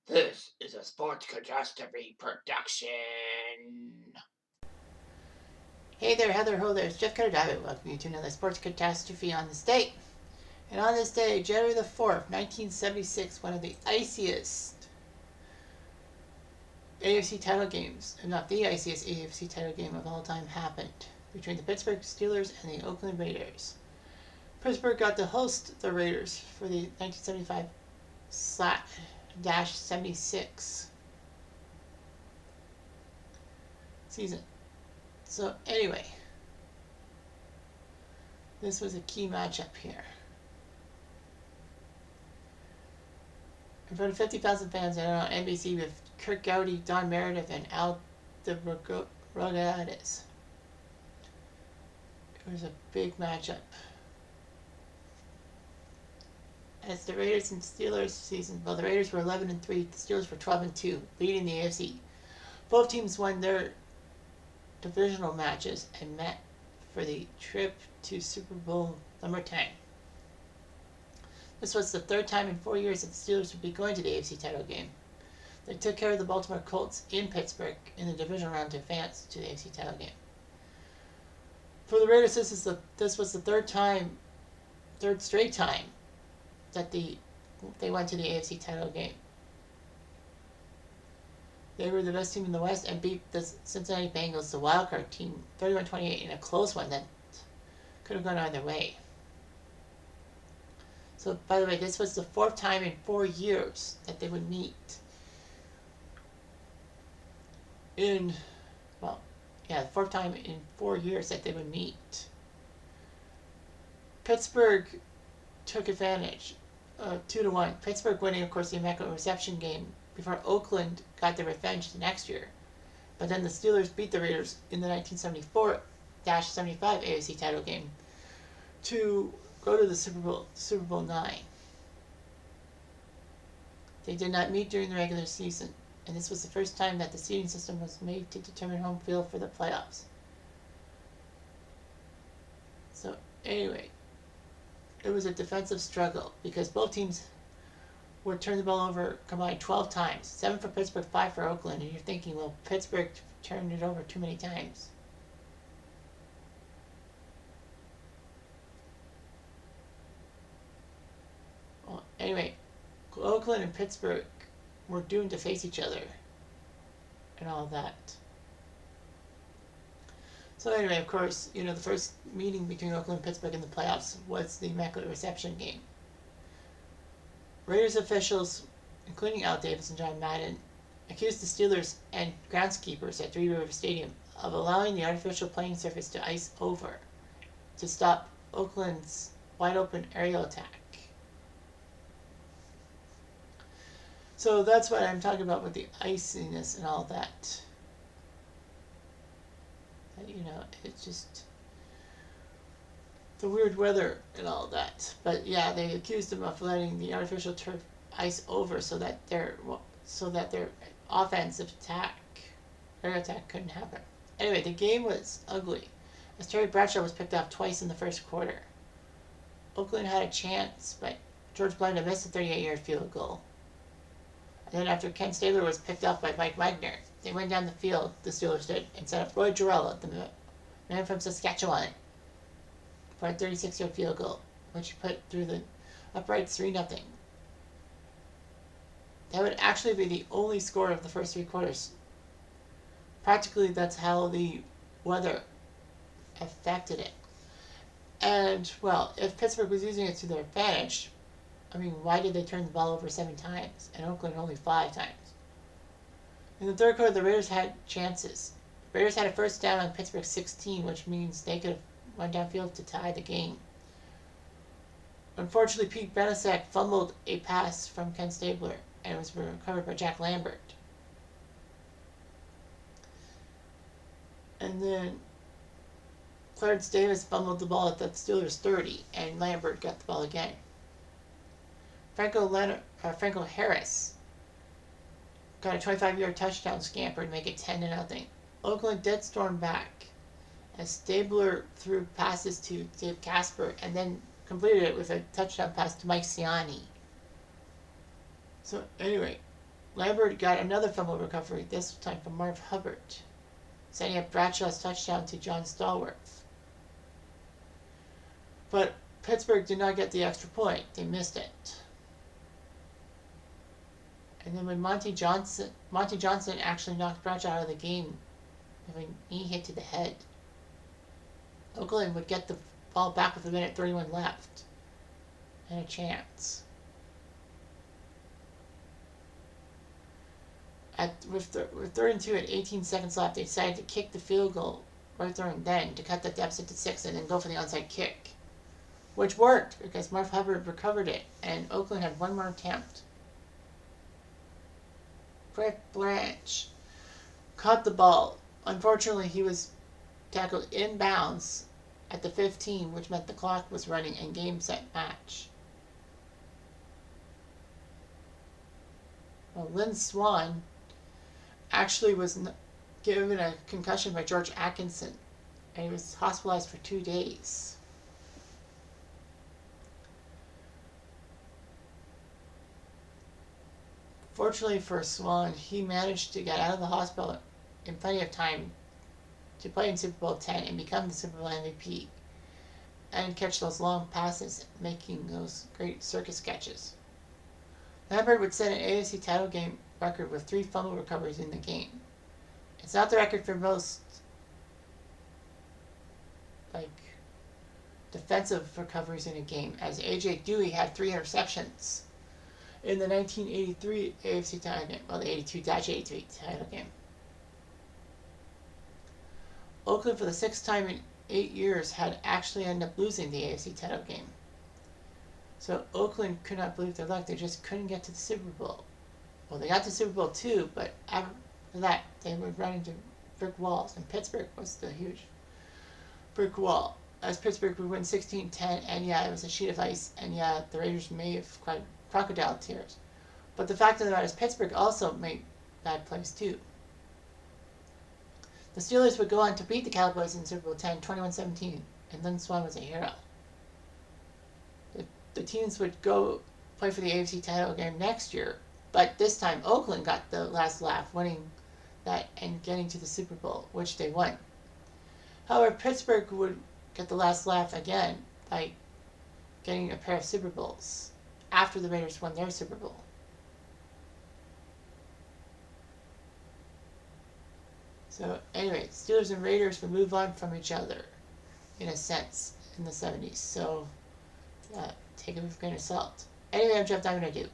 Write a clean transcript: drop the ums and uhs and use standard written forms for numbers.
This is a Sports Catastrophe production. Hey there, Heather Ho there, it's Jeff Cutastrophe. Welcome you to another Sports Catastrophe on this date. And on this day, January the 4th, 1976, one of the iciest AFC title games, if not the iciest AFC title game of all time, happened between the Pittsburgh Steelers and the Oakland Raiders. Pittsburgh got to host the Raiders for the 1975/76 season. So anyway, this was a key matchup here. In front of 50,000 fans and on NBC with Kirk Gowdy, Don Meredith, and Al DeRogatis. It was a big matchup. As the Raiders and Steelers season, well, the Raiders were 11-3, the Steelers were 12-2, leading the AFC. Both teams won their divisional matches and met for the trip to Super Bowl number 10. This was the third time in 4 years that the Steelers would be going to the AFC title game. They took care of the Baltimore Colts in Pittsburgh in the divisional round to advance to the AFC title game. For the Raiders, this was the third straight time that they went to the AFC title game. They were the best team in the West and beat the Cincinnati Bengals, the wildcard team, 31-28 in a close one that could have gone either way. So, by the way, this was the fourth time in 4 years that they would meet. The fourth time in 4 years that they would meet. Pittsburgh took advantage, 2-1. Pittsburgh winning, of course, the Immaculate Reception game before Oakland got their revenge the next year. But then the Steelers beat the Raiders in the 1974-75 AFC title game to go to the Super Bowl IX. They did not meet during the regular season, and this was the first time that the seeding system was made to determine home field for the playoffs. So anyway, it was a defensive struggle because both teams would turn the ball over combined 12 times. 7 for Pittsburgh, 5 for Oakland. And you're thinking, well, Pittsburgh turned it over too many times. Well, anyway, Oakland and Pittsburgh were doomed to face each other and all that. So anyway, of course, the first meeting between Oakland and Pittsburgh in the playoffs was the Immaculate Reception game. Raiders officials, including Al Davis and John Madden, accused the Steelers and groundskeepers at Three River Stadium of allowing the artificial playing surface to ice over to stop Oakland's wide-open aerial attack. So that's what I'm talking about with the iciness and all that. It's just the weird weather and all that. But yeah, they accused them of letting the artificial turf ice over so that their offensive air attack couldn't happen. Anyway, the game was ugly, as Terry Bradshaw was picked off twice in the first quarter. Oakland had a chance, but George Blanda missed a 38-yard field goal. And then after Ken Stabler was picked off by Mike Wagner, they went down the field, the Steelers did, and set up Roy Jarrell, the man from Saskatchewan, for a 36-yard field goal, which he put through the uprights 3-0. That would actually be the only score of the first 3 quarters. Practically, that's how the weather affected it. And, well, if Pittsburgh was using it to their advantage, why did they turn the ball over 7 times and Oakland only 5 times? In the third quarter, the Raiders had chances. The Raiders had a first down on Pittsburgh 16, which means they could have went downfield to tie the game. Unfortunately, Pete Benecek fumbled a pass from Ken Stabler, and it was recovered by Jack Lambert. And then Clarence Davis fumbled the ball at the Steelers 30, and Lambert got the ball again. Franco Harris got a 25-yard touchdown scamper to make it 10-0. Oakland dead stormed back as Stabler threw passes to Dave Casper and then completed it with a touchdown pass to Mike Siani. So anyway, Lambert got another fumble recovery, this time from Marv Hubbard, setting up Bradshaw's touchdown to John Stallworth. But Pittsburgh did not get the extra point. They missed it. And then when Monty Johnson actually knocked Bradshaw out of the game with a knee hit to the head, Oakland would get the ball back with 1:31 left and a chance. With 3rd and 2 at 18 seconds left, they decided to kick the field goal right there and then to cut the deficit to 6 and then go for the onside kick, which worked because Marv Hubbard recovered it and Oakland had one more attempt. Brett Branch caught the ball. Unfortunately, he was tackled inbounds at the 15, which meant the clock was running and game, set, match. Well, Lynn Swann actually was given a concussion by George Atkinson, and he was hospitalized for 2 days. Fortunately for Swan, he managed to get out of the hospital in plenty of time to play in Super Bowl X and become the Super Bowl MVP and catch those long passes, making those great circus catches. Lambert would set an AFC title game record with 3 fumble recoveries in the game. It's not the record for most defensive recoveries in a game, as A.J. Dewey had 3 interceptions in the 1983 AFC title game, well, the 82-83 title game. Oakland, for the 6th time in 8 years, had actually ended up losing the AFC title game. So Oakland could not believe their luck. They just couldn't get to the Super Bowl. Well, they got to Super Bowl II, but after that, they would run into brick walls, and Pittsburgh was the huge brick wall. As Pittsburgh would win 16-10, and yeah, it was a sheet of ice, and yeah, the Raiders may have cried crocodile tears. But the fact of the matter is, Pittsburgh also made bad plays too. The Steelers would go on to beat the Cowboys in Super Bowl X, 21-17, and Lynn Swann was a hero. The teams would go play for the AFC title again next year, but this time Oakland got the last laugh, winning that and getting to the Super Bowl, which they won. However, Pittsburgh would get the last laugh again by getting a pair of Super Bowls after the Raiders won their Super Bowl. So anyway, Steelers and Raiders would move on from each other, in a sense, in the 70s. So, take it with a grain of salt. Anyway, I'm Jeff Diamond.